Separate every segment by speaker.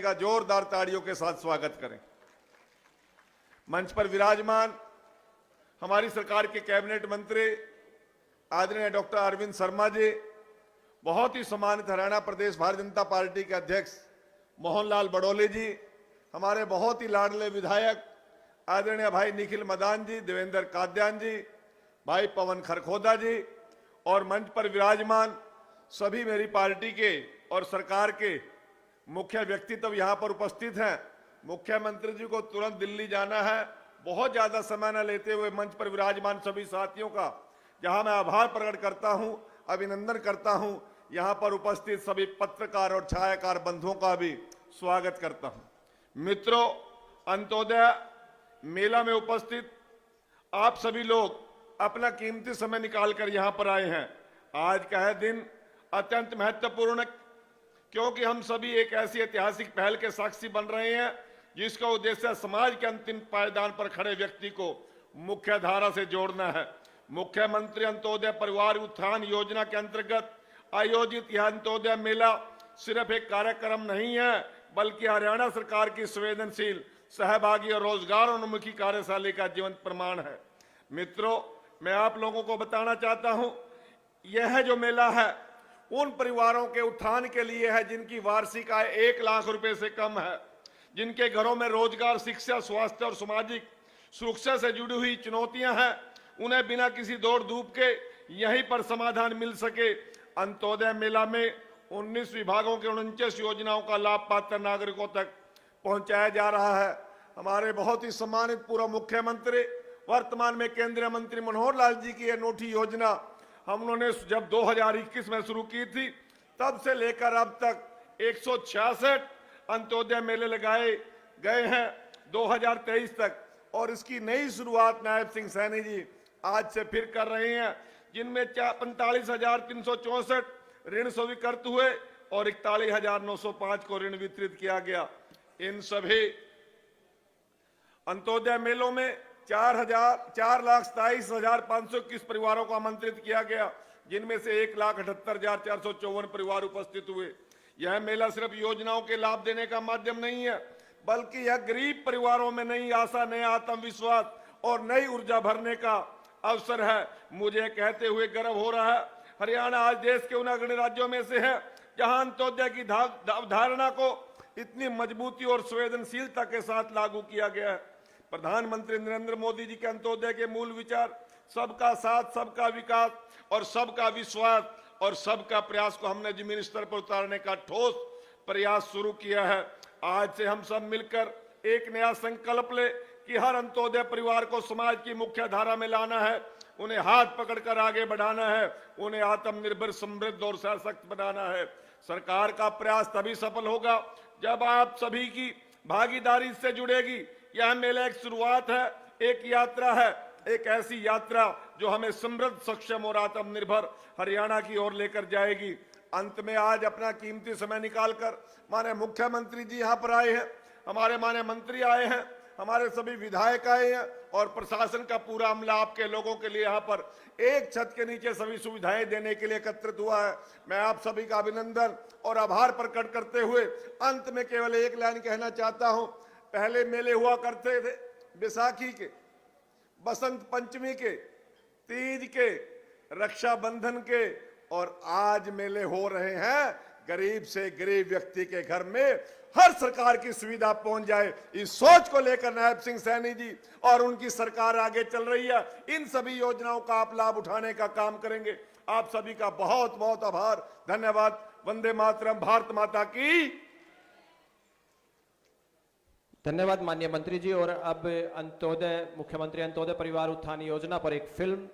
Speaker 1: का जोरदार ताड़ियों के साथ स्वागत करें। मंच पर विराजमान हमारी सरकार के कैबिनेट मंत्री आदरणीय डॉक्टर अरविंद शर्मा जी, बहुत ही सम्मानित हरियाणा प्रदेश भारतीय जनता पार्टी के अध्यक्ष मोहनलाल बड़ौले जी, हमारे बहुत ही लाडले विधायक आदरणीय भाई निखिल मदान जी, देवेंद्र काद्यान जी, भाई पवन खरखोदा जी और मंच पर विराजमान सभी मेरी पार्टी के और सरकार के मुख्य व्यक्तित्व यहाँ पर उपस्थित हैं। मुख्यमंत्री जी को तुरंत दिल्ली जाना है, बहुत ज्यादा समय न लेते हुए मंच पर विराजमान सभी साथियों का जहां मैं आभार प्रकट करता हूं, अभिनंदन करता हूं, यहां पर उपस्थित सभी पत्रकार और छायाकार बंधुओं का भी स्वागत करता हूं। मित्रों, अंत्योदय मेला में उपस्थित आप सभी लोग अपना कीमती समय निकालकर यहां पर आए हैं। आज का है दिन अत्यंत महत्वपूर्ण, क्योंकि हम सभी एक ऐसी ऐतिहासिक पहल के साक्षी बन रहे हैं जिसका उद्देश्य समाज के अंतिम पायदान पर खड़े व्यक्ति को मुख्य धारा से जोड़ना है। मुख्यमंत्री अंत्योदय परिवार उत्थान योजना के अंतर्गत आयोजित यह अंत्योदय मेला सिर्फ एक कार्यक्रम नहीं है, बल्कि हरियाणा सरकार की संवेदनशील, सहभागी और रोजगारोन्मुखी कार्यशैली का जीवंत प्रमाण है। मित्रों, मैं आप लोगों को बताना चाहता हूं, यह जो मेला है उन परिवारों के उत्थान के लिए है जिनकी वार्षिक आय 1 लाख रुपए से कम है, जिनके घरों में रोजगार, शिक्षा, स्वास्थ्य और सामाजिक सुरक्षा से जुड़ी हुई चुनौतियां हैं। उन्हें बिना किसी दौड़ धूप के यहीं पर समाधान मिल सके। अंत्योदय मेला में 19 विभागों के 49 योजनाओं का लाभ पात्र नागरिकों तक पहुंचाया जा रहा है। हमारे बहुत ही सम्मानित पूर्व मुख्यमंत्री, वर्तमान में केंद्रीय मंत्री मनोहर लाल जी की अनूठी योजना हम उन्होंने जब 2021 में शुरू की थी, तब से लेकर अब तक 166 अंत्योदय मेले लगाए गए हैं 2023 तक, और इसकी नई शुरुआत नायब सिंह सैनी जी आज से फिर कर रहे हैं, जिनमें 45,364 ऋण स्वीकृत हुए और 41,905 को ऋण वितरित किया गया। इन सभी अंत्योदय मेलों में 4,27,521 परिवारों को आमंत्रित किया गया, जिनमें से 1,78,454 परिवार उपस्थित हुए। यह मेला सिर्फ योजनाओं के लाभ देने का माध्यम नहीं है, बल्कि यह गरीब परिवारों में नई आशा, नया आत्मविश्वास और नई ऊर्जा भरने का अवसर है। मुझे कहते हुए गर्व हो रहा है, हरियाणा आज देश के उन अग्रणी राज्यों में से है जहां अंत्योदय की अवधारणा को इतनी मजबूती और संवेदनशीलता के साथ लागू किया गया है। प्रधानमंत्री नरेंद्र मोदी जी के अंत्योदय के मूल विचार सबका साथ, सबका विकास और सबका विश्वास और सबका प्रयास को हमने जमीनी स्तर पर उतारने का ठोस प्रयास शुरू किया है। आज से हम सब मिलकर एक नया संकल्प ले कि हर अंत्योदय परिवार को समाज की मुख्य धारा में लाना है, उन्हें हाथ पकड़कर आगे बढ़ाना है, उन्हें आत्मनिर्भर, समृद्ध और सशक्त बनाना है। सरकार का प्रयास तभी सफल होगा जब आप सभी की भागीदारी से जुड़ेगी। यह मेला एक शुरुआत है, एक यात्रा है, एक ऐसी यात्रा जो हमें समृद्ध, सक्षम और आत्मनिर्भर हरियाणा की ओर लेकर जाएगी। अंत में आज अपना कीमती समय निकालकर माननीय मुख्यमंत्री जी यहाँ पर आए हैं, हमारे माननीय मंत्री आए हैं, हमारे सभी विधायक आए हैं और प्रशासन का पूरा अमला आपके लोगों के लिए यहाँ पर एक छत के नीचे सभी सुविधाएं देने के लिए एकत्रित हुआ है। मैं आप सभी का अभिनंदन और आभार प्रकट करते हुए अंत में केवल एक लाइन कहना चाहता हूं। पहले मेले हुआ करते थे बैसाखी के, बसंत पंचमी के, तीज के, रक्षाबंधन के, और आज मेले हो रहे हैं गरीब से गरीब व्यक्ति के घर में हर सरकार की सुविधा पहुंच जाए। इस सोच को लेकर नायब सिंह सैनी जी और उनकी सरकार आगे चल रही है। इन सभी योजनाओं का आप लाभ उठाने का काम करेंगे। आप सभी का बहुत बहुत आभार, धन्यवाद। वंदे मातरम। भारत माता की।
Speaker 2: धन्यवाद माननीय मंत्री जी। और अब अंत्योदय, मुख्यमंत्री अंत्योदय परिवार उत्थान योजना पर एक फिल्म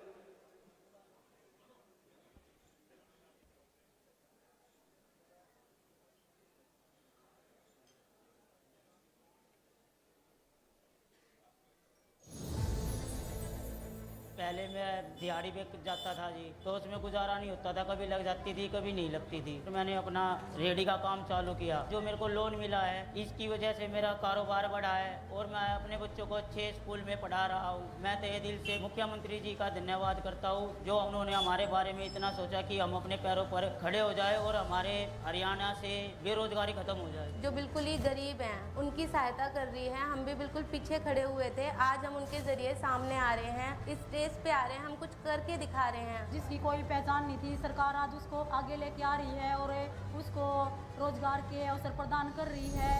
Speaker 3: पहले मैं दिहाड़ी पे जाता था जी, तो उसमें गुजारा नहीं होता था, कभी लग जाती थी कभी नहीं लगती थी। तो मैंने अपना रेडी का काम चालू किया, जो मेरे को लोन मिला है इसकी वजह से मेरा कारोबार बढ़ा है और मैं अपने बच्चों को अच्छे स्कूल में पढ़ा रहा हूँ। मैं तहे दिल से मुख्यमंत्री जी का धन्यवाद करता हूँ, जो उन्होंने हमारे बारे में इतना सोचा कि हम अपने पैरों पर खड़े हो जाए और हमारे हरियाणा से बेरोजगारी खत्म हो जाए।
Speaker 4: जो बिल्कुल ही गरीब हैं उनकी सहायता कर रही है। हम भी बिल्कुल पीछे खड़े हुए थे, आज हम उनके जरिए सामने आ रहे हैं, इस स्टेज पे आ रहे हैं, हम कुछ करके दिखा रहे हैं।
Speaker 5: जिसकी कोई पहचान नहीं थी, सरकार आज उसको आगे लेके आ रही है और उसको रोजगार के अवसर प्रदान कर रही है।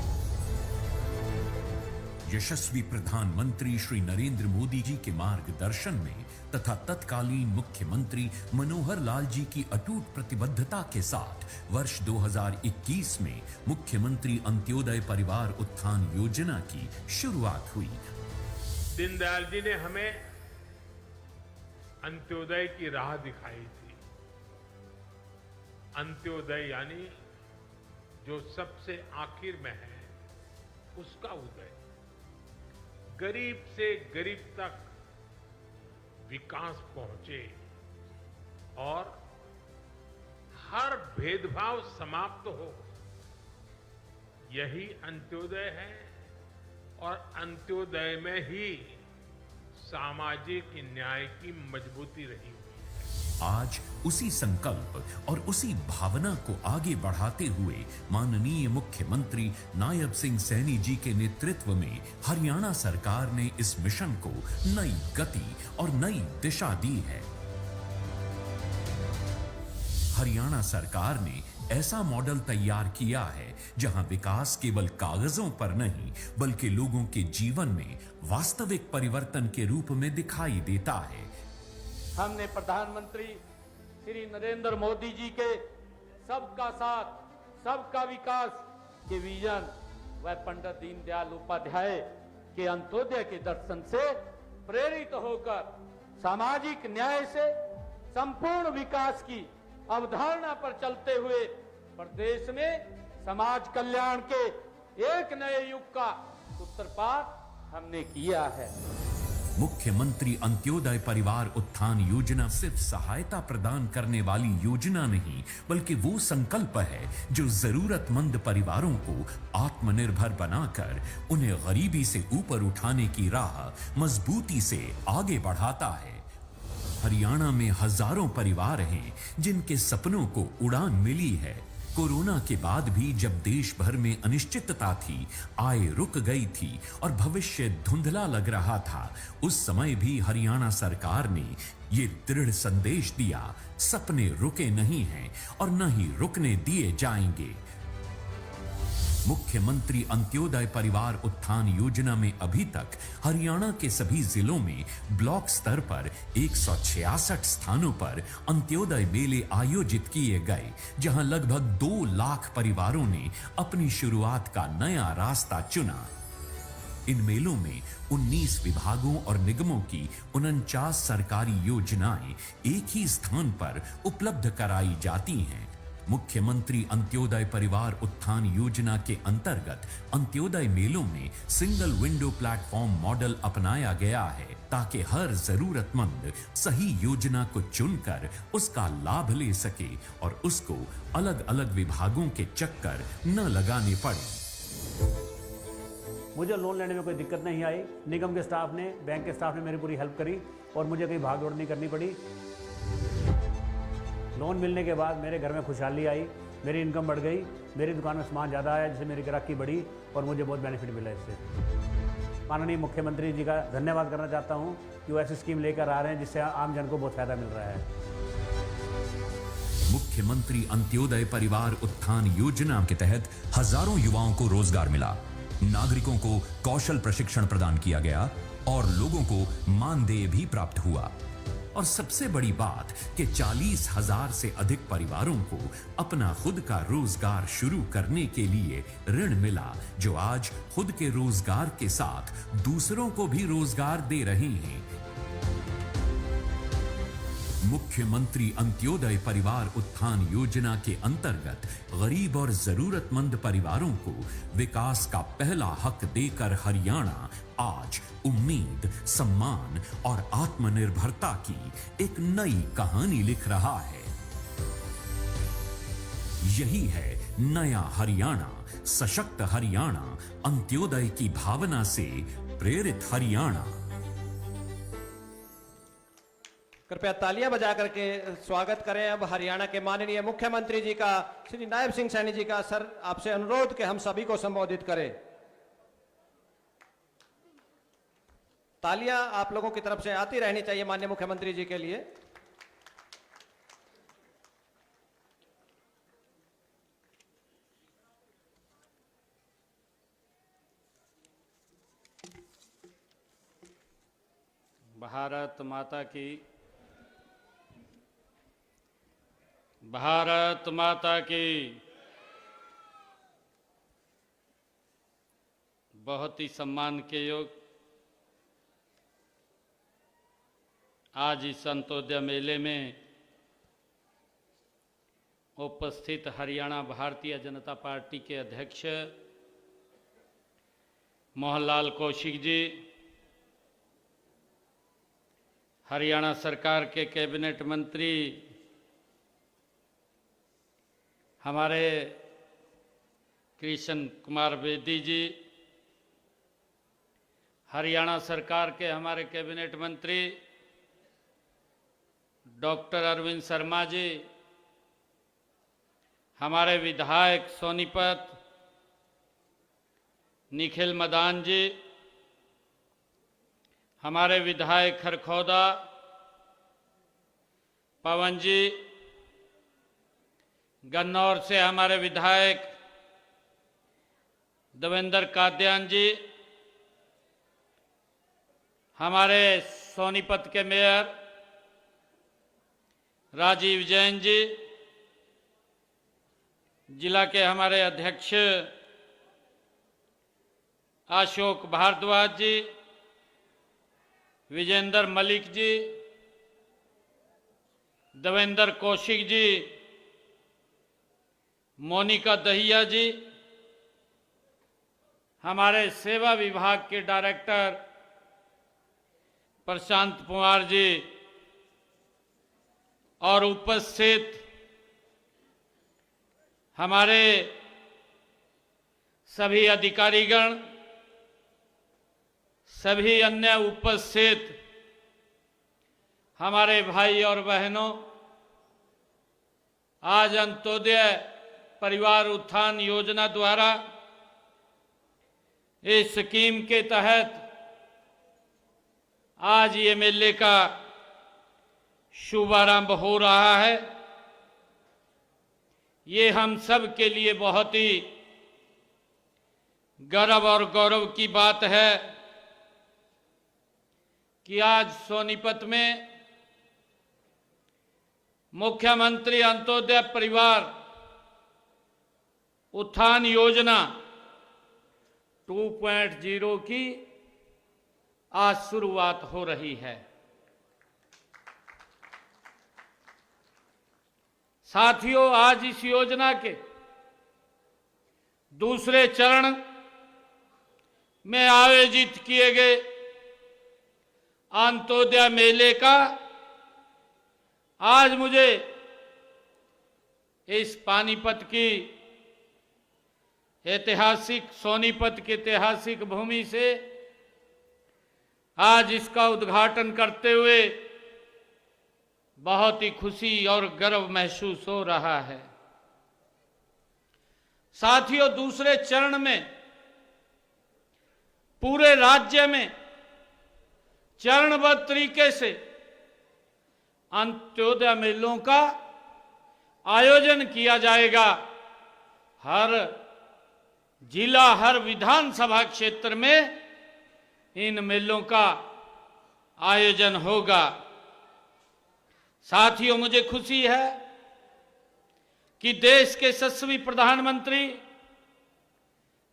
Speaker 6: यशस्वी प्रधानमंत्री श्री नरेंद्र मोदी जी के मार्गदर्शन में तथा तत्कालीन मुख्यमंत्री मनोहर लाल जी की अटूट प्रतिबद्धता के साथ वर्ष 2021 में मुख्यमंत्री अंत्योदय परिवार उत्थान योजना की शुरुआत हुई।
Speaker 7: दीनदयाल जी ने हमें अंत्योदय की राह दिखाई थी। अंत्योदय यानी जो सबसे आखिर में है उसका उदय, गरीब से गरीब तक विकास पहुंचे और हर भेदभाव समाप्त हो, यही अंत्योदय है। और अंत्योदय में ही सामाजिक न्याय की मजबूती रही हुई है।
Speaker 6: आज उसी संकल्प और उसी भावना को आगे बढ़ाते हुए माननीय मुख्यमंत्री नायब सिंह सैनी जी के नेतृत्व में हरियाणा सरकार ने इस मिशन को नई गति और नई दिशा दी है। हरियाणा सरकार ने ऐसा मॉडल तैयार किया है जहां विकास केवल कागजों पर नहीं बल्कि लोगों के जीवन में वास्तविक परिवर्तन के रूप में दिखाई देता है।
Speaker 8: हमने प्रधानमंत्री श्री नरेंद्र मोदी जी के सबका साथ सबका विकास के विजन व पंडित दीनदयाल उपाध्याय के अंत्योदय के दर्शन से प्रेरित होकर सामाजिक न्याय से संपूर्ण विकास की अवधारणा पर चलते हुए प्रदेश में समाज कल्याण के एक नए युग का सूत्रपात हमने किया है।
Speaker 6: मुख्यमंत्री अंत्योदय परिवार उत्थान योजना सिर्फ सहायता प्रदान करने वाली योजना नहीं बल्कि वो संकल्प है जो जरूरतमंद परिवारों को आत्मनिर्भर बनाकर उन्हें गरीबी से ऊपर उठाने की राह मजबूती से आगे बढ़ाता है। हरियाणा में हजारों परिवार हैं जिनके सपनों को उड़ान मिली है। कोरोना के बाद भी जब देश भर में अनिश्चितता थी, आय रुक गई थी और भविष्य धुंधला लग रहा था, उस समय भी हरियाणा सरकार ने ये दृढ़ संदेश दिया, सपने रुके नहीं हैं और न ही रुकने दिए जाएंगे। मुख्यमंत्री अंत्योदय परिवार उत्थान योजना में अभी तक हरियाणा के सभी जिलों में ब्लॉक स्तर पर 166 स्थानों पर अंत्योदय मेले आयोजित किए गए, जहां लगभग 2 लाख परिवारों ने अपनी शुरुआत का नया रास्ता चुना। इन मेलों में 19 विभागों और निगमों की 49 सरकारी योजनाएं एक ही स्थान पर उपलब्ध कराई जाती हैं। मुख्यमंत्री अंत्योदय परिवार उत्थान योजना के अंतर्गत अंत्योदय मेलों में सिंगल विंडो प्लेटफॉर्म मॉडल अपनाया गया है ताकि हर जरूरतमंद सही योजना को चुनकर उसका लाभ ले सके और उसको अलग अलग विभागों के चक्कर न लगाने पड़े।
Speaker 9: मुझे लोन लेने में कोई दिक्कत नहीं आई। निगम के स्टाफ ने, बैंक के स्टाफ ने मेरी पूरी हेल्प करी और मुझे कहीं भाग दौड़ नहीं करनी पड़ी। लोन मिलने के बाद मेरे घर में खुशहाली आई, मेरी इनकम बढ़ गई, मेरी दुकान में सामान ज़्यादा आया जिससे मेरी ग्राहकी बढ़ी और मुझे बहुत बेनिफिट मिला इससे। माननीय मुख्यमंत्री जी का धन्यवाद करना चाहता हूँ कि वो ऐसी स्कीम लेकर आ रहे हैं जिससे आम जन को बहुत फायदा मिल रहा है।
Speaker 6: मुख्यमंत्री अंत्योदय परिवार उत्थान योजना के तहत हजारों युवाओं को रोजगार मिला, नागरिकों को कौशल प्रशिक्षण प्रदान किया गया और लोगों को मानदेय भी प्राप्त हुआ। और सबसे बड़ी बात कि 40,000 से अधिक परिवारों को अपना खुद का रोजगार शुरू करने के लिए ऋण मिला, जो आज खुद के रोजगार के साथ दूसरों को भी रोजगार दे रहे हैं। मुख्यमंत्री अंत्योदय परिवार उत्थान योजना के अंतर्गत गरीब और जरूरतमंद परिवारों को विकास का पहला हक देकर हरियाणा आज उम्मीद, सम्मान और आत्मनिर्भरता की एक नई कहानी लिख रहा है। यही है नया हरियाणा, सशक्त हरियाणा, अंत्योदय की भावना से प्रेरित हरियाणा।
Speaker 2: कृपया तालियां बजा करके स्वागत करें अब हरियाणा के माननीय मुख्यमंत्री जी का, श्री नायब सिंह सैनी जी का। सर, आपसे अनुरोध कि हम सभी को संबोधित करें। तालियां आप लोगों की तरफ से आती रहनी चाहिए माननीय मुख्यमंत्री जी के लिए।
Speaker 8: भारत माता की, भारत माता की। बहुत ही सम्मान के योग आज इस अंत्योदय मेले में उपस्थित हरियाणा भारतीय जनता पार्टी के अध्यक्ष मोहनलाल कौशिक जी, हरियाणा सरकार के कैबिनेट मंत्री हमारे कृष्ण कुमार बेदी जी, हरियाणा सरकार के हमारे कैबिनेट मंत्री डॉक्टर अरविंद शर्मा जी, हमारे विधायक सोनीपत निखिल मदान जी, हमारे विधायक खरखौदा पवन जी, गन्नौर से हमारे विधायक देवेंद्र कादयान जी, हमारे सोनीपत के मेयर राजीव जैन जी, जिला के हमारे अध्यक्ष अशोक भारद्वाज जी, विजेंद्र मलिक जी, देवेंद्र कौशिक जी, मोनिका दहिया जी, हमारे सेवा विभाग के डायरेक्टर प्रशांत कुमार जी और उपस्थित हमारे सभी अधिकारीगण, सभी अन्य उपस्थित हमारे भाई और बहनों, आज अंत्योदय परिवार उत्थान योजना द्वारा इस स्कीम के तहत आज ये मेले का शुभारंभ हो रहा है। ये हम सब के लिए बहुत ही गर्व और गौरव की बात है कि आज सोनीपत में मुख्यमंत्री अंत्योदय परिवार उत्थान योजना 2.0 की आज शुरुआत हो रही है। साथियों, आज इस योजना के दूसरे चरण में आयोजित किए गए अंत्योदय मेले का आज मुझे इस पानीपत की ऐतिहासिक, सोनीपत की ऐतिहासिक भूमि से आज इसका उद्घाटन करते हुए बहुत ही खुशी और गर्व महसूस हो रहा है। साथियों, दूसरे चरण में पूरे राज्य में चरणबद्ध तरीके से अंत्योदय मेलों का आयोजन किया जाएगा। हर जिला, हर विधानसभा क्षेत्र में इन मेलों का आयोजन होगा। साथियों, मुझे खुशी है कि देश के यशस्वी प्रधानमंत्री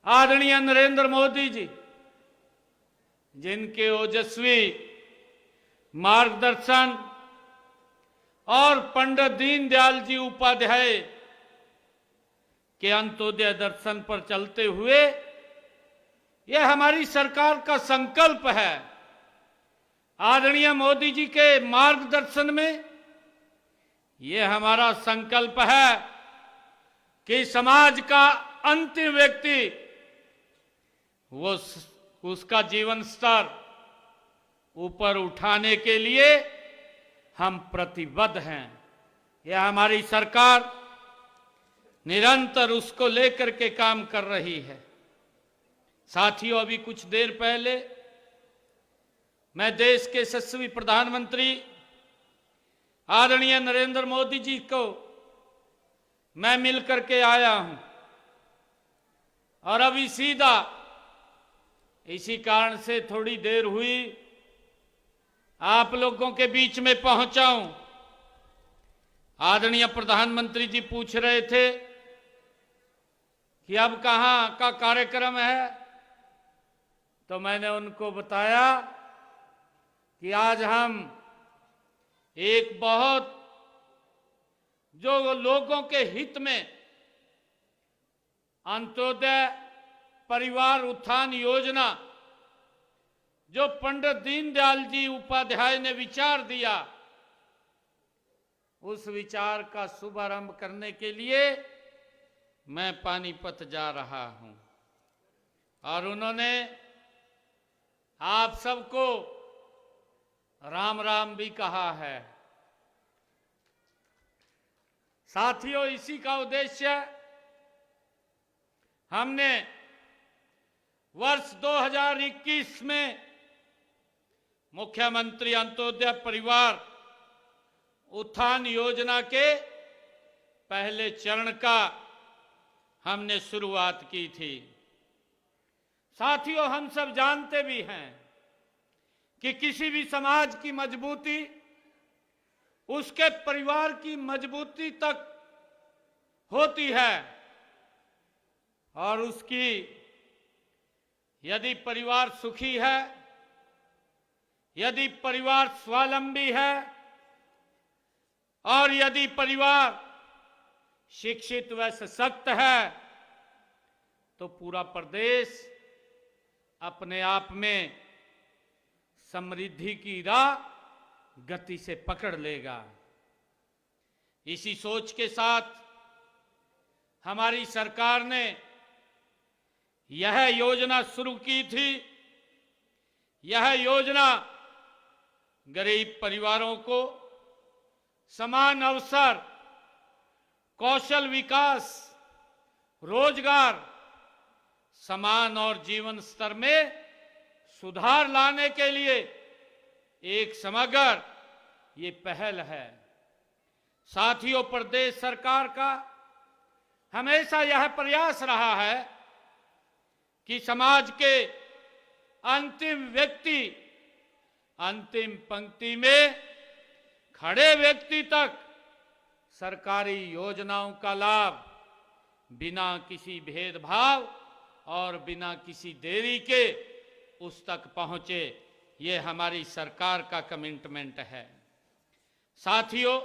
Speaker 8: आदरणीय नरेंद्र मोदी जी, जिनके ओजस्वी मार्गदर्शन और पंडित दीनदयाल जी उपाध्याय के अंत्योदय दर्शन पर चलते हुए यह हमारी सरकार का संकल्प है। आदरणीय मोदी जी के मार्गदर्शन में यह हमारा संकल्प है कि समाज का अंतिम व्यक्ति वो उसका जीवन स्तर ऊपर उठाने के लिए हम प्रतिबद्ध हैं। यह हमारी सरकार निरंतर उसको लेकर के काम कर रही है। साथियों, अभी कुछ देर पहले मैं देश के यशस्वी प्रधानमंत्री आदरणीय नरेंद्र मोदी जी को मैं मिल करके आया हूं और अभी सीधा इसी कारण से थोड़ी देर हुई आप लोगों के बीच में पहुंचा हूं। आदरणीय प्रधानमंत्री जी पूछ रहे थे कि अब कहां का कार्यक्रम है, तो मैंने उनको बताया कि आज हम एक बहुत जो लोगों के हित में अंत्योदय परिवार उत्थान योजना जो पंडित दीनदयाल जी उपाध्याय ने विचार दिया, उस विचार का शुभारंभ करने के लिए मैं पानीपत जा रहा हूं। और उन्होंने आप सबको राम राम भी कहा है। साथियों, इसी का उद्देश्य हमने वर्ष 2021 में मुख्यमंत्री अंत्योदय परिवार उत्थान योजना के पहले चरण का हमने शुरुआत की थी। साथियों, हम सब जानते भी हैं कि किसी भी समाज की मजबूती उसके परिवार की मजबूती तक होती है और उसकी यदि परिवार सुखी है, यदि परिवार स्वावलंबी है और यदि परिवार शिक्षित व सशक्त है, तो पूरा प्रदेश अपने आप में समृद्धि की राह गति से पकड़ लेगा। इसी सोच के साथ हमारी सरकार ने यह योजना शुरू की थी। यह योजना गरीब परिवारों को समान अवसर, कौशल विकास, रोजगार, समान और जीवन स्तर में सुधार लाने के लिए एक समग्र ये पहल है। साथियों, प्रदेश सरकार का हमेशा यह प्रयास रहा है कि समाज के अंतिम व्यक्ति, अंतिम पंक्ति में खड़े व्यक्ति तक सरकारी योजनाओं का लाभ बिना किसी भेदभाव और बिना किसी देरी के उस तक पहुंचे। ये हमारी सरकार का कमिटमेंट है। साथियों,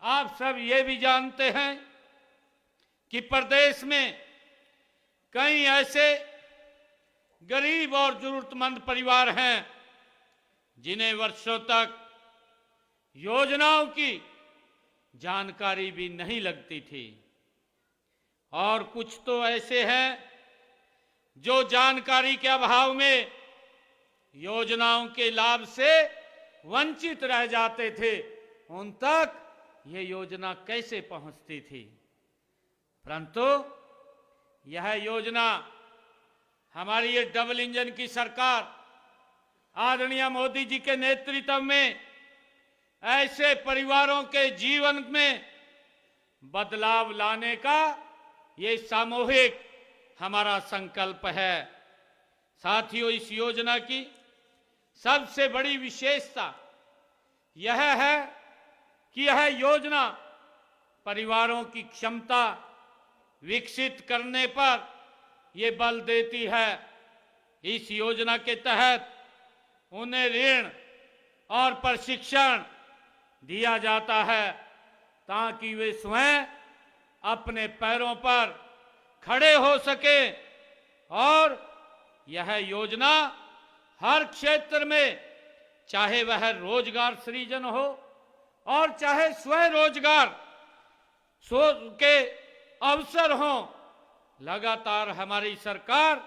Speaker 8: आप सब ये भी जानते हैं कि प्रदेश में कई ऐसे गरीब और जरूरतमंद परिवार हैं जिन्हें वर्षों तक योजनाओं की जानकारी भी नहीं लगती थी, और कुछ तो ऐसे हैं जो जानकारी के अभाव में योजनाओं के लाभ से वंचित रह जाते थे। उन तक ये योजना कैसे पहुंचती थी, परंतु यह योजना हमारी ये डबल इंजन की सरकार आदरणीय मोदी जी के नेतृत्व में ऐसे परिवारों के जीवन में बदलाव लाने का ये सामूहिक हमारा संकल्प है। साथियों, इस योजना की सबसे बड़ी विशेषता यह है कि यह योजना परिवारों की क्षमता विकसित करने पर ये बल देती है। इस योजना के तहत उन्हें ऋण और प्रशिक्षण दिया जाता है ताकि वे स्वयं अपने पैरों पर खड़े हो सके और यह योजना हर क्षेत्र में, चाहे वह रोजगार सृजन हो और चाहे स्वरोजगार के अवसर हो, लगातार हमारी सरकार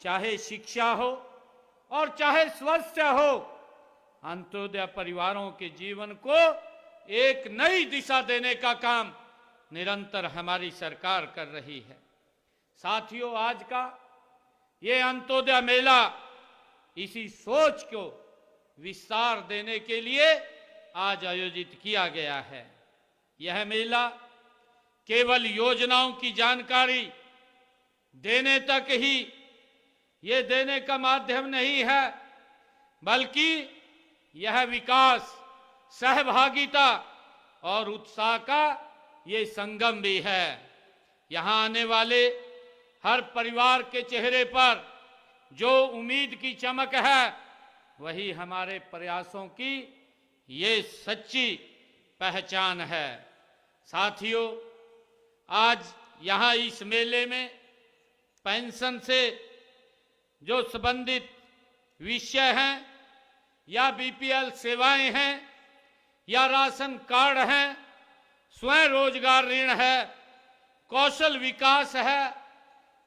Speaker 8: चाहे शिक्षा हो और चाहे स्वास्थ्य हो, अंत्योदय परिवारों के जीवन को एक नई दिशा देने का काम निरंतर हमारी सरकार कर रही है। साथियों, आज का ये अंत्योदय मेला इसी सोच को विस्तार देने के लिए आज आयोजित किया गया है। यह मेला केवल योजनाओं की जानकारी देने तक ही ये देने का माध्यम नहीं है, बल्कि यह विकास, सहभागिता और उत्साह का ये संगम भी है। यहाँ आने वाले हर परिवार के चेहरे पर जो उम्मीद की चमक है, वही हमारे प्रयासों की ये सच्ची पहचान है। साथियों, आज यहाँ इस मेले में पेंशन से जो संबंधित विषय हैं या बीपीएल सेवाएं हैं या राशन कार्ड हैं, स्वयं रोजगार ऋण है, कौशल विकास है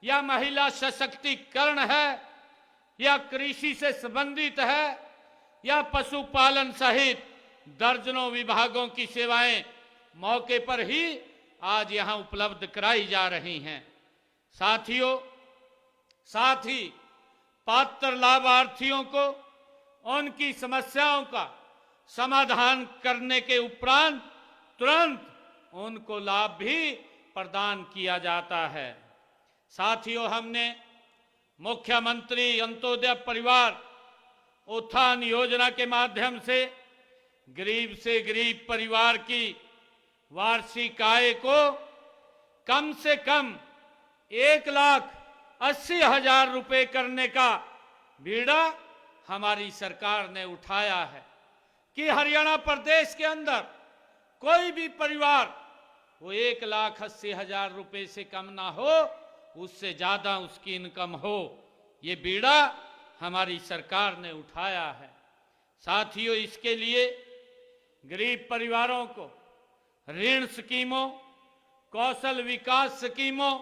Speaker 8: या महिला सशक्तिकरण है या कृषि से संबंधित है या पशुपालन सहित दर्जनों विभागों की सेवाएं मौके पर ही आज यहां उपलब्ध कराई जा रही हैं। साथियों, साथ ही पात्र लाभार्थियों को उनकी समस्याओं का समाधान करने के उपरांत तुरंत उनको लाभ भी प्रदान किया जाता है। साथियों, हमने मुख्यमंत्री अंत्योदय परिवार उत्थान योजना के माध्यम से गरीब परिवार की वार्षिक आय को कम से कम 1,80,000 रुपए करने का बीड़ा हमारी सरकार ने उठाया है कि हरियाणा प्रदेश के अंदर कोई भी परिवार वो 1,80,000 रुपए से कम ना हो, उससे ज्यादा उसकी इनकम हो, ये बीड़ा हमारी सरकार ने उठाया है। साथियों, इसके लिए गरीब परिवारों को ऋण स्कीमों, कौशल विकास स्कीमों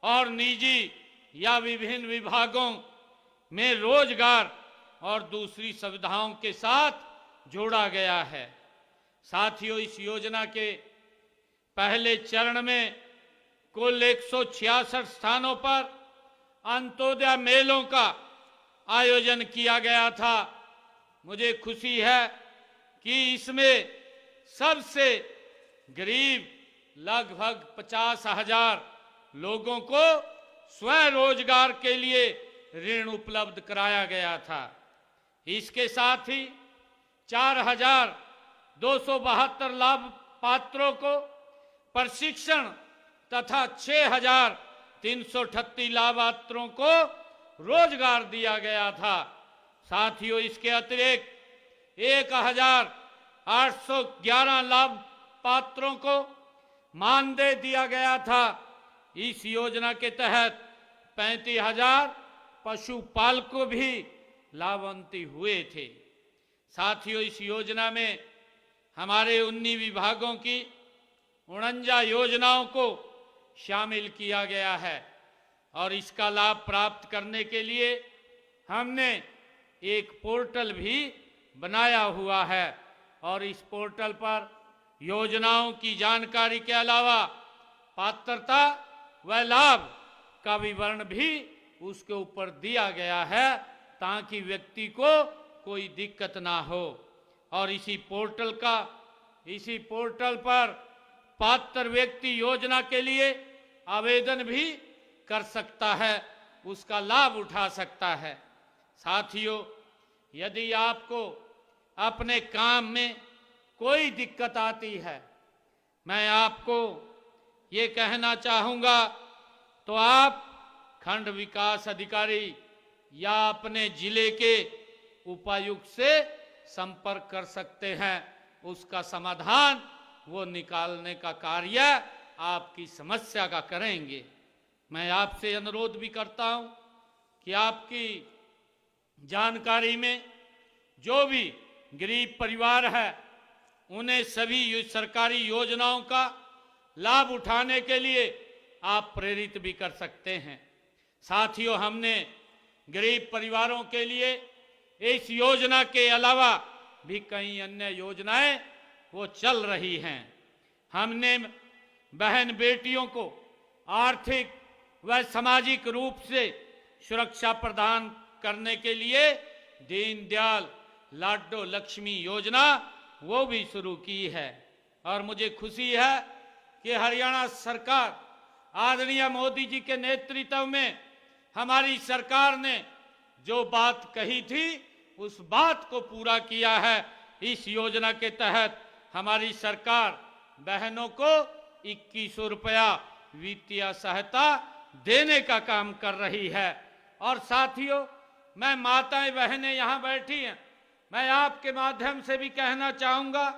Speaker 8: और निजी या विभिन्न विभागों में रोजगार और दूसरी सुविधाओं के साथ जोड़ा गया है। साथियों, इस योजना के पहले चरण में कुल 166 स्थानों पर अंत्योदय मेलों का आयोजन किया गया था। मुझे खुशी है कि इसमें सबसे गरीब लगभग 50,000 लोगों को स्वयं रोजगार के लिए ऋण उपलब्ध कराया गया था। इसके साथ ही 4,272 लाभ पात्रों को प्रशिक्षण तथा 6,338 लाभार्थियों को रोजगार दिया गया था। साथियों, इसके अतिरिक्त 1,811 लाभ पात्रों को मानदेय दिया गया था। इस योजना के तहत 35,000 पशुपालकों भी लाभान्वित हुए थे। साथियों, इस योजना में हमारे 19 विभागों की 49 योजनाओं को शामिल किया गया है और इसका लाभ प्राप्त करने के लिए हमने एक पोर्टल भी बनाया हुआ है और इस पोर्टल पर योजनाओं की जानकारी के अलावा पात्रता व लाभ का विवरण भी उसके ऊपर दिया गया है ताकि व्यक्ति को कोई दिक्कत ना हो। और इसी पोर्टल पर पात्र व्यक्ति योजना के लिए आवेदन भी कर सकता है, उसका लाभ उठा सकता है। साथियों, यदि आपको अपने काम में कोई दिक्कत आती है, मैं आपको ये कहना चाहूँगा तो आप खंड विकास अधिकारी या अपने जिले के उपायुक्त से संपर्क कर सकते हैं। उसका समाधान वो निकालने का कार्य आपकी समस्या का करेंगे। मैं आपसे अनुरोध भी करता हूं कि आपकी जानकारी में जो भी गरीब परिवार है उन्हें सभी सरकारी योजनाओं का लाभ उठाने के लिए आप प्रेरित भी कर सकते हैं। साथियों, हमने गरीब परिवारों के लिए इस योजना के अलावा भी कई अन्य योजनाएं वो चल रही हैं। हमने बहन बेटियों को आर्थिक व सामाजिक रूप से सुरक्षा प्रदान करने के लिए दीनदयाल लाडो लक्ष्मी योजना वो भी शुरू की है। और मुझे खुशी है कि हरियाणा सरकार आदरणीय मोदी जी के नेतृत्व में हमारी सरकार ने जो बात कही थी उस बात को पूरा किया है। इस योजना के तहत हमारी सरकार बहनों को 2100 रुपया वित्तीय सहायता देने का काम कर रही है। और साथियों, मैं माताएं बहनें यहां बैठी हैं, मैं आपके माध्यम से भी कहना चाहूंगा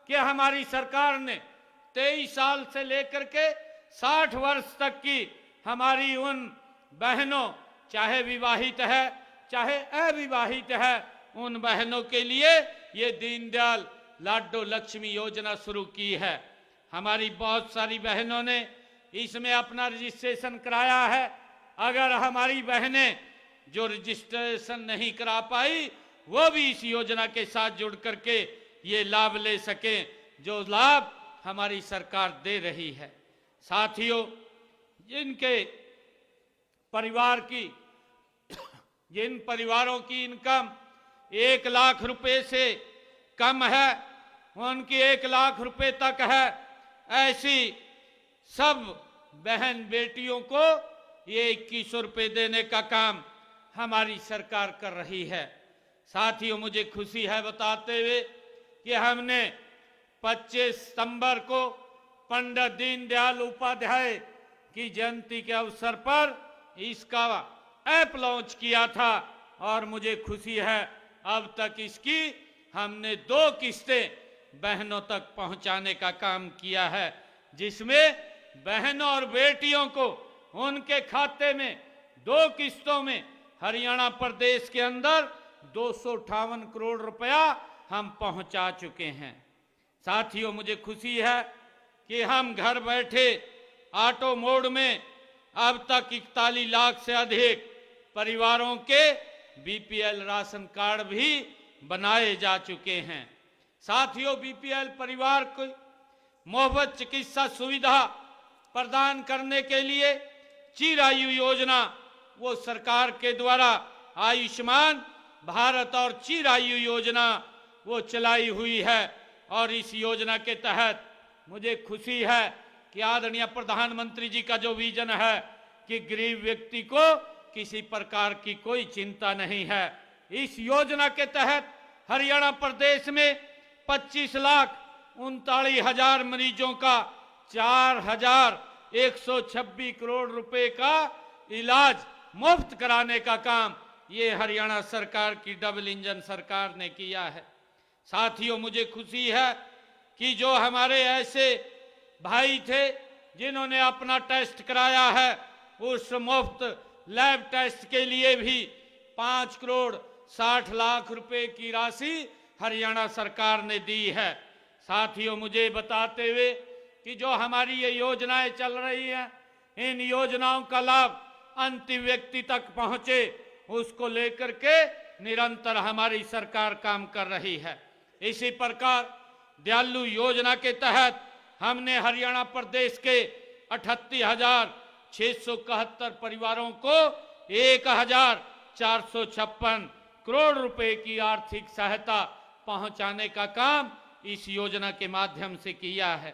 Speaker 8: कि हमारी सरकार ने 23 साल से लेकर के 60 वर्ष तक की हमारी उन बहनों, चाहे विवाहित है चाहे अविवाहित है, उन बहनों के लिए ये दीनदयाल लाडो लक्ष्मी योजना शुरू की है। हमारी बहुत सारी बहनों ने इसमें अपना रजिस्ट्रेशन कराया है। अगर हमारी बहनें जो रजिस्ट्रेशन नहीं करा पाई वो भी इस योजना के साथ जुड़ करके ये लाभ ले सकें, जो लाभ हमारी सरकार दे रही है। साथियों, जिन परिवारों की इनकम 1 लाख रुपए से कम है, उनकी 1 लाख रुपए तक है, ऐसी सब बहन बेटियों को ये 2100 रुपए देने का काम हमारी सरकार कर रही है। साथियों, मुझे खुशी है बताते हुए कि हमने 25 सितंबर को पंडित दीनदयाल उपाध्याय की जयंती के अवसर पर इसका ऐप लॉन्च किया था। और मुझे खुशी है अब तक इसकी हमने 2 किस्तें बहनों तक पहुंचाने का काम किया है, जिसमें बहनों और बेटियों को उनके खाते में 2 किस्तों में हरियाणा प्रदेश के अंदर 258 करोड़ रुपया हम पहुंचा चुके हैं। साथियों, मुझे खुशी है कि हम घर बैठे ऑटो मोड में अब तक 41 लाख से अधिक परिवारों के बीपीएल राशन कार्ड भी बनाए जा चुके हैं। साथियों, बीपीएल परिवार को मुफ्त चिकित्सा सुविधा प्रदान करने के लिए चिरायु योजना वो सरकार के द्वारा आयुष्मान भारत और चिरायु योजना वो चलाई हुई है। और इस योजना के तहत मुझे खुशी है कि आदरणीय प्रधानमंत्री जी का जो विजन है कि गरीब व्यक्ति को किसी प्रकार की कोई चिंता नहीं है। इस योजना के तहत हरियाणा प्रदेश में 25,39,000 मरीजों का 4,126 करोड़ रुपए का इलाज मुफ्त कराने का काम ये हरियाणा सरकार की डबल इंजन सरकार ने किया है। साथियों, मुझे खुशी है कि जो हमारे ऐसे भाई थे जिन्होंने अपना टेस्ट कराया है, उस मुफ्त लैब टेस्ट के लिए भी 5 करोड़ 60 लाख रुपए की राशि हरियाणा सरकार ने दी है। साथियों, मुझे बताते हुए कि जो हमारी ये योजनाएं चल रही हैं, इन योजनाओं का लाभ अंतिम व्यक्ति तक पहुंचे, उसको लेकर के निरंतर हमारी सरकार काम कर रही है। इसी प्रकार दयालु योजना के तहत हमने हरियाणा प्रदेश के 38,671 परिवारों को 1,456 करोड़ रुपए की आर्थिक सहायता पहुंचाने का काम इस योजना के माध्यम से किया है।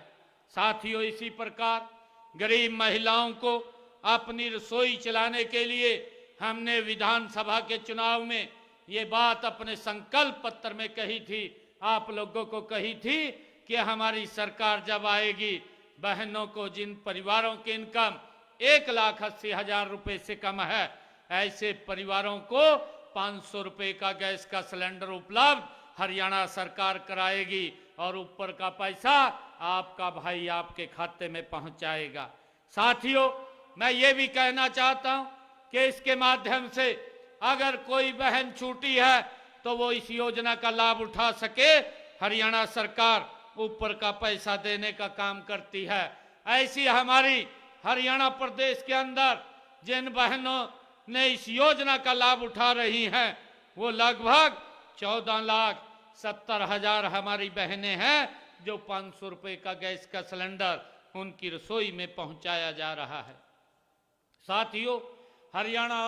Speaker 8: साथियों, इसी प्रकार गरीब महिलाओं को अपनी रसोई चलाने के लिए हमने विधानसभा के चुनाव में ये बात अपने संकल्प पत्र में कही थी, आप लोगों को कही थी कि हमारी सरकार जब आएगी, बहनों को जिन परिवारों की इनकम 1,80,000 रुपए से कम है, ऐसे परिवारों को 500 रुपए का गैस का सिलेंडर उपलब्ध हरियाणा सरकार कराएगी। और ऊपर का पैसा आपका भाई आपके खाते में पहुंचाएगा। साथियों, मैं ये भी कहना चाहता हूं कि इसके माध्यम से अगर कोई बहन छूटी है तो वो इस योजना का लाभ उठा सके, हरियाणा सरकार ऊपर का पैसा देने का काम करती है। ऐसी हमारी हरियाणा प्रदेश के अंदर जिन बहनों ने इस योजना का लाभ उठा रही हैं वो लगभग 14,70,000 हमारी बहनें हैं जो 500 रुपए का गैस का सिलेंडर उनकी रसोई में पहुंचाया जा रहा है। साथियों, हरियाणा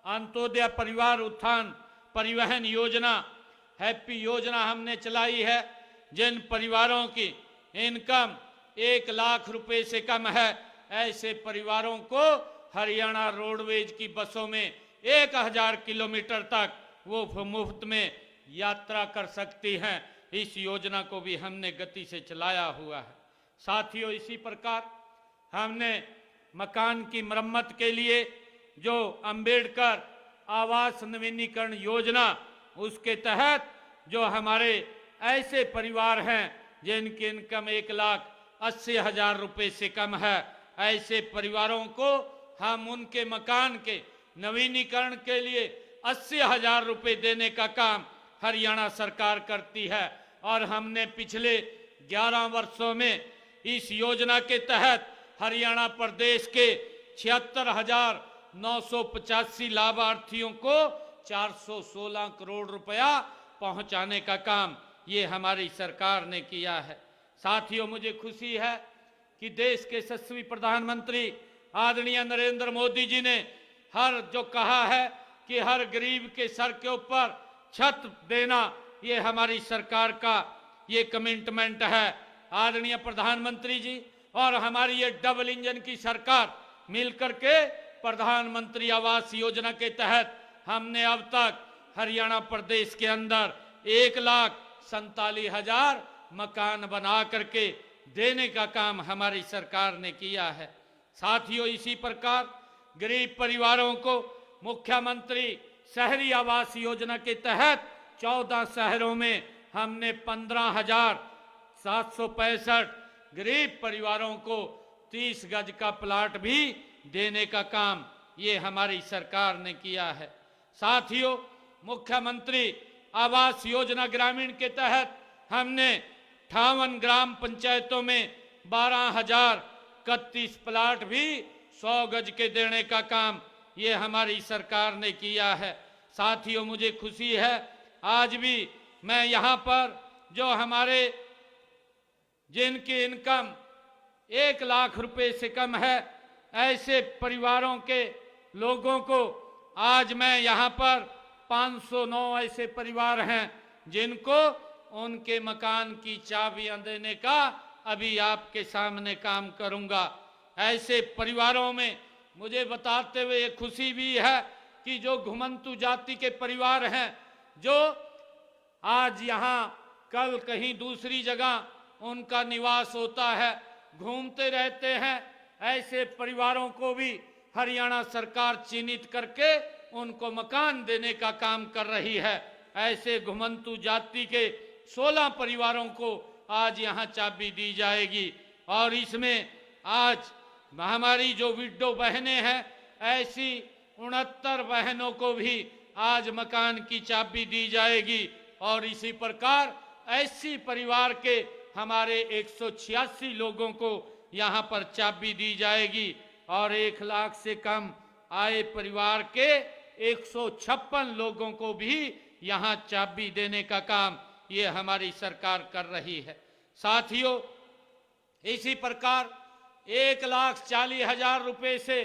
Speaker 8: अंत्योदय परिवार उत्थान परिवहन योजना, हैप्पी योजना हमने चलाई है। जिन परिवारों की इनकम 1 लाख रुपए से कम है, ऐसे परिवारों को हरियाणा रोडवेज की बसों में 1000 किलोमीटर तक वो मुफ्त में यात्रा कर सकती हैं। इस योजना को भी हमने गति से चलाया हुआ है। साथियों, इसी प्रकार हमने मकान की मरम्मत के लिए जो अंबेडकर आवास नवीनीकरण योजना, उसके तहत जो हमारे ऐसे परिवार हैं जिनकी इनकम 1,80,000 रुपए से कम है, ऐसे परिवारों को हम उनके मकान के नवीनीकरण के लिए 80,000 रुपए देने का काम हरियाणा सरकार करती है। और हमने पिछले 11 वर्षों में इस योजना के तहत हरियाणा प्रदेश के 76,985 लाभार्थियों को 416 करोड़ रुपया पहुंचाने का काम ये हमारी सरकार ने किया है। साथियों, मुझे खुशी है कि देश के यशस्वी प्रधानमंत्री आदरणीय नरेंद्र मोदी जी ने जो कहा है कि हर गरीब के सर के ऊपर छत देना, ये हमारी सरकार का ये कमिटमेंट है। आदरणीय प्रधानमंत्री जी और हमारी ये डबल इंजन की सरकार मिलकर के प्रधानमंत्री आवास योजना के तहत हमने अब तक हरियाणा प्रदेश के अंदर 1,47,000 मकान बना करके देने का काम हमारी सरकार ने किया है। साथियों, इसी प्रकार गरीब परिवारों को मुख्यमंत्री शहरी आवास योजना के तहत 14 शहरों में हमने 15,765 गरीब परिवारों को 30 गज का प्लाट भी देने का काम ये हमारी सरकार ने किया है। साथियों, मुख्यमंत्री आवास योजना ग्रामीण के तहत हमने 58 ग्राम पंचायतों में 12,031 प्लाट भी 100 गज के देने का काम ये हमारी सरकार ने किया है। साथियों, मुझे खुशी है आज भी मैं यहाँ पर जो हमारे जिनकी इनकम 1 लाख रुपए से कम है, ऐसे परिवारों के लोगों को आज मैं यहाँ पर 509 ऐसे परिवार हैं जिनको उनके मकान की चाबियां देने का अभी आपके सामने काम करूंगा। ऐसे परिवारों में मुझे बताते हुए ये खुशी भी है कि जो घुमंतु जाति के परिवार हैं, जो आज यहाँ कल कहीं दूसरी जगह उनका निवास होता है, घूमते रहते हैं, ऐसे परिवारों को भी हरियाणा सरकार चिन्हित करके उनको मकान देने का काम कर रही है। ऐसे घुमंतु जाति के 16 परिवारों को आज यहाँ चाबी दी जाएगी। और इसमें आज हमारी जो विडो बहनें हैं, ऐसी 69 बहनों को भी आज मकान की चाबी दी जाएगी। और इसी प्रकार ऐसी परिवार के हमारे 186 लोगों को यहाँ पर चाबी दी जाएगी। और 1 लाख से कम आए परिवार के 156 लोगों को भी यहाँ चाबी देने का काम ये हमारी सरकार कर रही है। साथियों, इसी प्रकार 1,40,000 रुपए से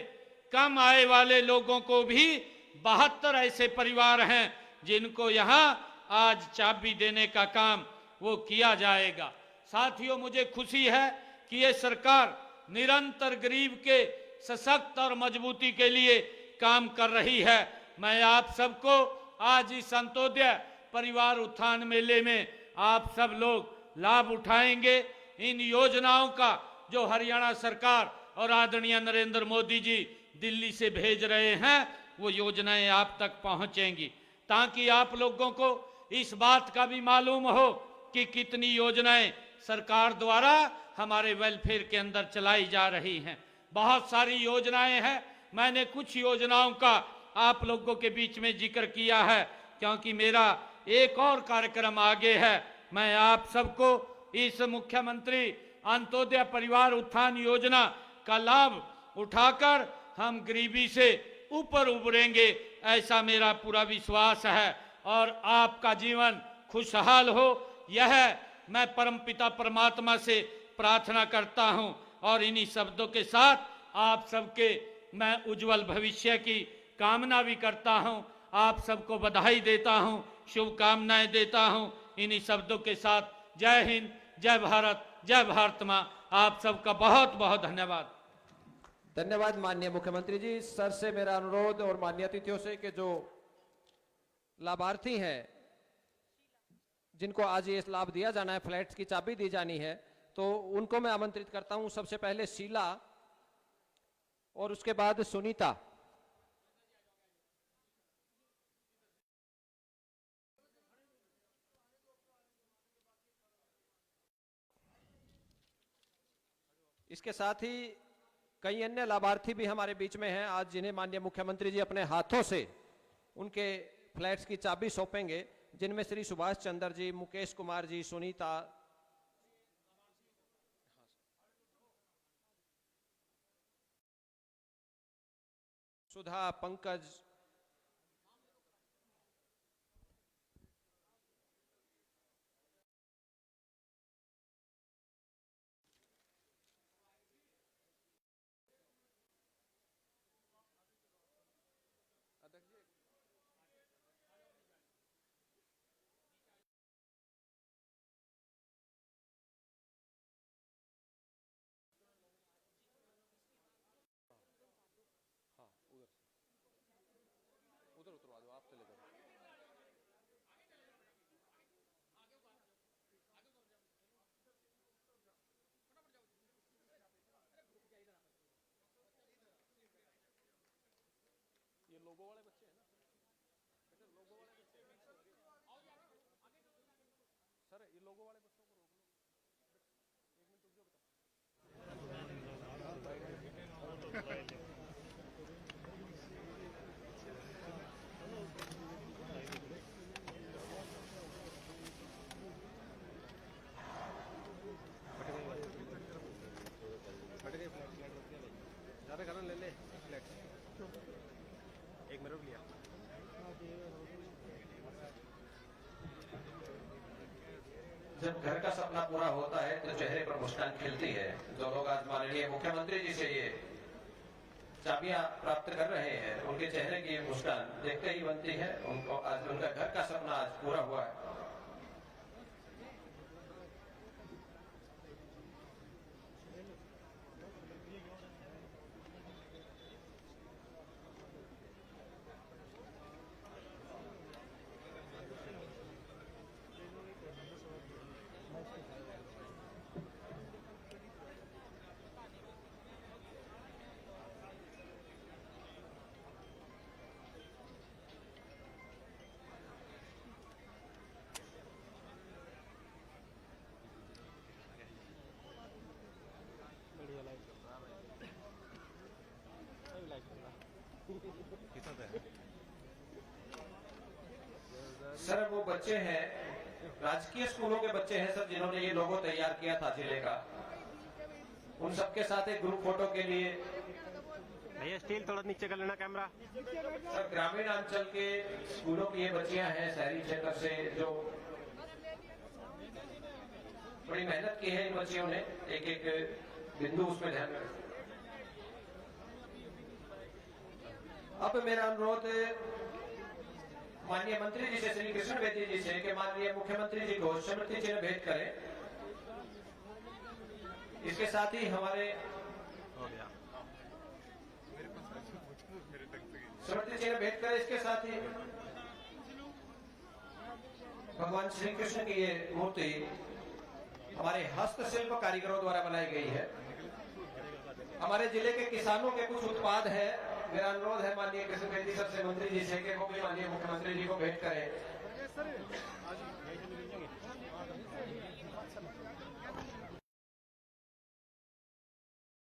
Speaker 8: कम आय वाले लोगों को भी 72 ऐसे परिवार हैं जिनको यहाँ आज चाबी देने का काम वो किया जाएगा। साथियों, मुझे खुशी है कि ये सरकार निरंतर गरीब के सशक्त और मजबूती के लिए काम कर रही है। मैं आप सबको आज इस अंत्योदय परिवार उत्थान मेले में आप सब लोग लाभ उठाएंगे। इन योजनाओं का जो हरियाणा सरकार और आदरणीय नरेंद्र मोदी जी दिल्ली से भेज रहे हैं, वो योजनाएं आप तक पहुंचेंगी, ताकि आप लोगों को इस बात का भी मालूम हो कि कितनी योजनाएं सरकार द्वारा हमारे वेलफेयर के अंदर चलाई जा रही हैं। बहुत सारी योजनाएं हैं। मैंने कुछ योजनाओं का आप लोगों के बीच में जिक्र किया है, क्योंकि मेरा एक और कार्यक्रम आगे है। मैं आप सबको इस मुख्यमंत्री अंत्योदय परिवार उत्थान योजना का लाभ उठाकर हम गरीबी से ऊपर उभरेंगे, ऐसा मेरा पूरा विश्वास है और आपका जीवन खुशहाल हो, यह मैं परमपिता परमात्मा से प्रार्थना करता हूं। और इन्हीं शब्दों के साथ आप सबके मैं उज्जवल भविष्य की कामना भी करता हूं। आप सबको बधाई देता हूं, शुभकामनाएं देता हूं। इन्हीं शब्दों के साथ जय हिंद, जय भारत, जय भारत मां। आप सबका बहुत बहुत धन्यवाद।
Speaker 2: धन्यवाद माननीय मुख्यमंत्री जी। सर से मेरा अनुरोध और माननीय अतिथियों से कि जो लाभार्थी हैं जिनको आज ये लाभ दिया जाना है, फ्लैट्स की चाबी दी जानी है, तो उनको मैं आमंत्रित करता हूं। सबसे पहले शीला और उसके बाद सुनीता। इसके साथ ही कई अन्य लाभार्थी भी हमारे बीच में हैं आज, जिन्हें माननीय मुख्यमंत्री जी अपने हाथों से उनके फ्लैट्स की चाबी सौंपेंगे, जिनमें श्री सुभाष चंद्र जी, मुकेश कुमार जी, सुनीता, सुधा, पंकज,
Speaker 10: जब घर का सपना पूरा होता है तो चेहरे पर मुस्कान खिलती है। जो लोग आज माननीय मुख्यमंत्री जी से ये चाबियां प्राप्त कर रहे हैं, उनके चेहरे की मुस्कान देखते ही बनती है। उनको आज उनका घर का सपना आज पूरा हुआ है। सर वो बच्चे हैं, राजकीय स्कूलों के बच्चे हैं सर, जिन्होंने ये लोगो तैयार किया था जिले का। उन सबके साथ एक ग्रुप फोटो के लिए
Speaker 11: भैया स्टील थोड़ा नीचे कर लेना कैमरा।
Speaker 10: सर ग्रामीण अंचल के स्कूलों की ये बच्चियां हैं, शहरी क्षेत्र से, जो बड़ी मेहनत की है इन बच्चियों ने। एक एक बिंदु उसमें ध्यान रखें। अब मेरा अनुरोध माननीय मंत्री जी से, श्री कृष्ण बेदी जी से, कि माननीय मुख्यमंत्री जी को स्मृति चिन्ह भेंट करें। इसके साथ ही हमारे स्मृति चिन्ह भेंट करें। इसके साथ ही भगवान श्री कृष्ण की ये मूर्ति हमारे हस्तशिल्प कारीगरों द्वारा बनाई गई है। हमारे जिले के किसानों के कुछ उत्पाद है। मेरा अनुरोध है माननीय कृष्ण बेदी सर से, मंत्री जी से, कि वो भी माननीय मुख्यमंत्री जी को भेंट करें।